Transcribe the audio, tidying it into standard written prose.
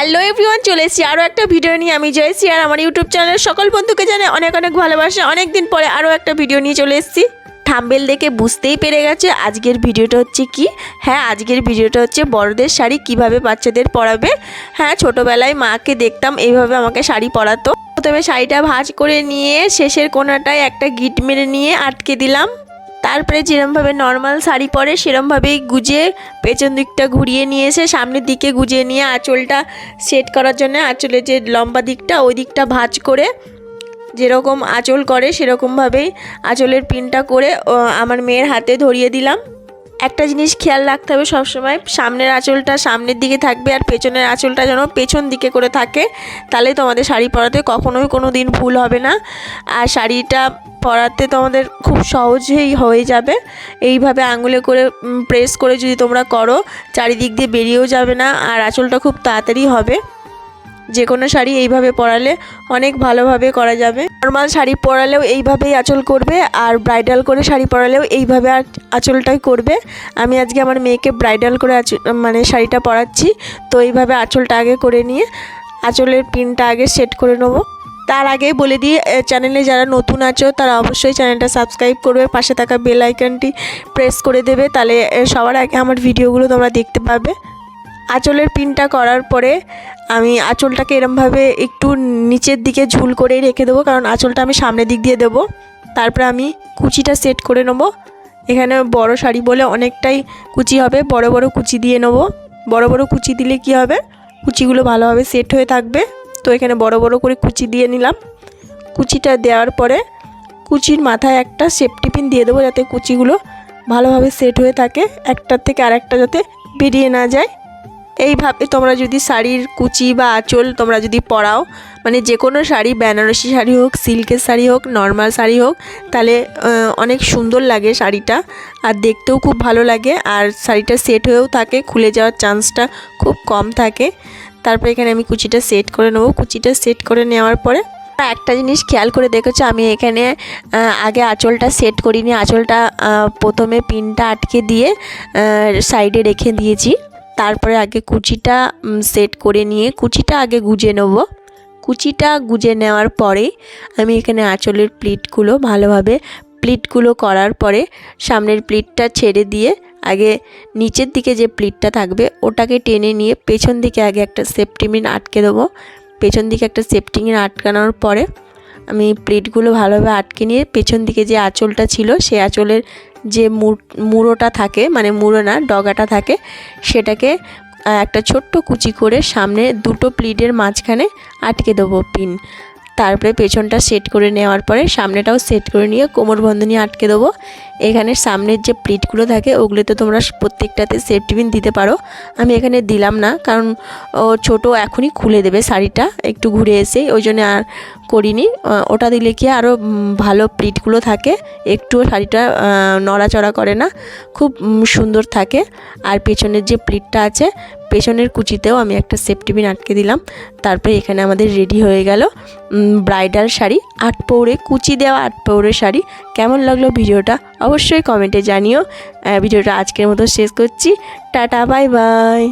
Hello everyone, চলে এসেছি আরও একটা ভিডিও নিয়ে। আমি জয়সি আর আমার ইউটিউব চ্যানেলের সকল বন্ধুকে জানাই অনেক অনেক ভালোবাসা। অনেক দিন পরে আরও একটা ভিডিও নিয়ে চলে এসেছি। থাম্বনেল দেখে বুঝতেই পেরে গেছে আজকের ভিডিওটা হচ্ছে কি। হ্যাঁ, আজকের ভিডিওটা হচ্ছে বড়দের শাড়ি কিভাবে বাচ্চাদের পরাবে। হ্যাঁ, ছোটোবেলায় মাকে দেখতাম এইভাবে আমাকে শাড়ি পরাতো। প্রথমে শাড়িটা ভাঁজ করে নিয়ে শেষের কোণাটায় একটা গিট মেরে নিয়ে আটকে দিলাম। তারপরে যেরমভাবে নর্মাল শাড়ি পরে সেরমভাবেই গুজে পেছন দিকটা ঘুরিয়ে নিয়ে এসে সামনের দিকে গুজিয়ে নিয়ে আঁচলটা সেট করার জন্য আঁচলের যে লম্বা দিকটা ওই দিকটা ভাঁজ করে যেরকম আঁচল করে সেরকমভাবেই আঁচলের পিনটা করে আমার মেয়ের হাতে ধরিয়ে দিলাম। একটা জিনিস খেয়াল রাখতে হবে সবসময়, সামনের আঁচলটা সামনের দিকে থাকবে আর পেছনের আঁচলটা যেন পেছন দিকে করে থাকে, তাহলে তোমাদের শাড়ি পরাতে কখনোই কোনো দিন ভুল হবে না। আর শাড়িটা পরাতে তোমাদের খুব সহজেই হয়ে যাবে। এইভাবে আঙুলে করে প্রেস করে যদি তোমরা করো চারিদিক দিয়ে বেরিয়েও যাবে না আর আঁচলটা খুব তাড়াতাড়ি হবে। যে কোনো শাড়ি এইভাবে পরালে অনেক ভালোভাবে করা যাবে। নর্মাল শাড়ি পরালেও এইভাবেই আঁচল করবে আর ব্রাইডাল করে শাড়ি পরালেও এইভাবে আঁচলটাই করবে। আমি আজকে আমার মেয়েকে ব্রাইডাল করে শাড়িটা পরাচ্ছি, তো এইভাবে আঁচলটা আগে করে নিয়ে আঁচলের পিনটা আগে সেট করে নেবো। তার আগে বলে দিই, চ্যানেলে যারা নতুন আছো তারা অবশ্যই চ্যানেলটা সাবস্ক্রাইব করবে, পাশে থাকা বেল আইকনটি প্রেস করে দেবে, তাহলে সবার আগে আমার ভিডিওগুলো তোমরা দেখতে পাবে। আঁচলের পিনটা করার পরে আমি আঁচলটাকে এরমভাবে একটু নিচের দিকে ঝুল করেই রেখে দেবো, কারণ আঁচলটা আমি সামনের দিক দিয়ে দেবো। তারপরে আমি কুচিটা সেট করে নেবো। এখানে বড় শাড়ি বলে অনেকটাই কুচি হবে, বড় বড় কুচি দিয়ে নেবো। বড় বড় কুচি দিলে কি হবে, কুচিগুলো ভালোভাবে সেট হয়ে থাকবে। তো এখানে বড় বড় করে কুচি দিয়ে নিলাম। কুচিটা দেওয়ার পরে কুচির মাথায় একটা সেফটি পিন দিয়ে দেবো, যাতে কুচিগুলো ভালোভাবে সেট হয়ে থাকে, একটার থেকে আরেকটা যাতে বেরিয়ে না যায়। এইভাবে তোমরা যদি শাড়ির কুচি বা আঁচল তোমরা যদি পরাও, যে কোনো শাড়ি, বেনারসি শাড়ি হোক, সিল্কের শাড়ি হোক, নর্মাল শাড়ি হোক, তাহলে অনেক সুন্দর লাগে শাড়িটা আর দেখতেও খুব ভালো লাগে আর শাড়িটা সেট হয়েও থাকে, খুলে যাওয়ার চান্সটা খুব কম থাকে। তারপরে এখানে আমি কুচিটা সেট করে নেবো। কুচিটা সেট করে নেওয়ার পরে একটা জিনিস খেয়াল করে দেখেছো, আমি এখানে আগে আঁচলটা সেট করিনি। আঁচলটা প্রথমে পিনটা আটকে দিয়ে সাইডে রেখে দিয়েছি। তারপরে আগে কুচিটা সেট করে নিয়ে কুচিটা আগে গুজে নেব। কুচিটা গুজে নেওয়ার পরে আমি এখানে আঁচলের প্লিটগুলো ভালোভাবে প্লিটগুলো করার পরে সামনের প্লিটটা ছেড়ে দিয়ে আগে নিচের দিকে যে প্লিটটা থাকবে ওটাকে টেনে নিয়ে পেছন দিকে আগে একটা সেফটি পিন আটকে দেবো। পেছন দিকে একটা সেফটি পিন আটকানোর পরে আমি প্লিটগুলো ভালোভাবে আটকে নিয়ে পেছন দিকে যে আঁচলটা ছিল সেই আঁচলের যে মুড়োটা থাকে, মুড়ো না, ডগাটা থাকে, সেটাকে একটা ছোট্ট কুচি করে সামনে দুটো প্লিটের মাঝখানে আটকে দেবো পিন। তারপরে পেছনটা সেট করে নেওয়ার পরে সামনেটাও সেট করে নিয়ে কোমর বন্ধনী আটকে দেবো। এখানে সামনের যে প্লিটগুলো থাকে ওগুলোতে তোমরা প্রত্যেকটাতে সেফটি পিন দিতে পারো। আমি এখানে দিলাম না, কারণ ও ছোটো এখনই খুলে দেবে শাড়িটা একটু ঘুরে এসে, ওই জন্য আর করিনি। ওটা দিলে কি আরও ভালো প্লিটগুলো থাকে, একটুও শাড়িটা নড়াচড়া করে না, খুব সুন্দর থাকে। আর পেছনের যে প্লিটটা আছে পেছনের কুচিতেও আমি একটা সেফটি পিন আটকে দিলাম। তারপরে এখানে আমাদের রেডি হয়ে গেল ব্রাইডাল শাড়ি, 8 পৌরে কুচি দেওয়া 8 পৌরে শাড়ি। কেমন লাগলো ভিডিওটা অবশ্যই কমেন্টে জানিও। ভিডিওটা আজকের মতো শেষ করছি। Tata, bye bye.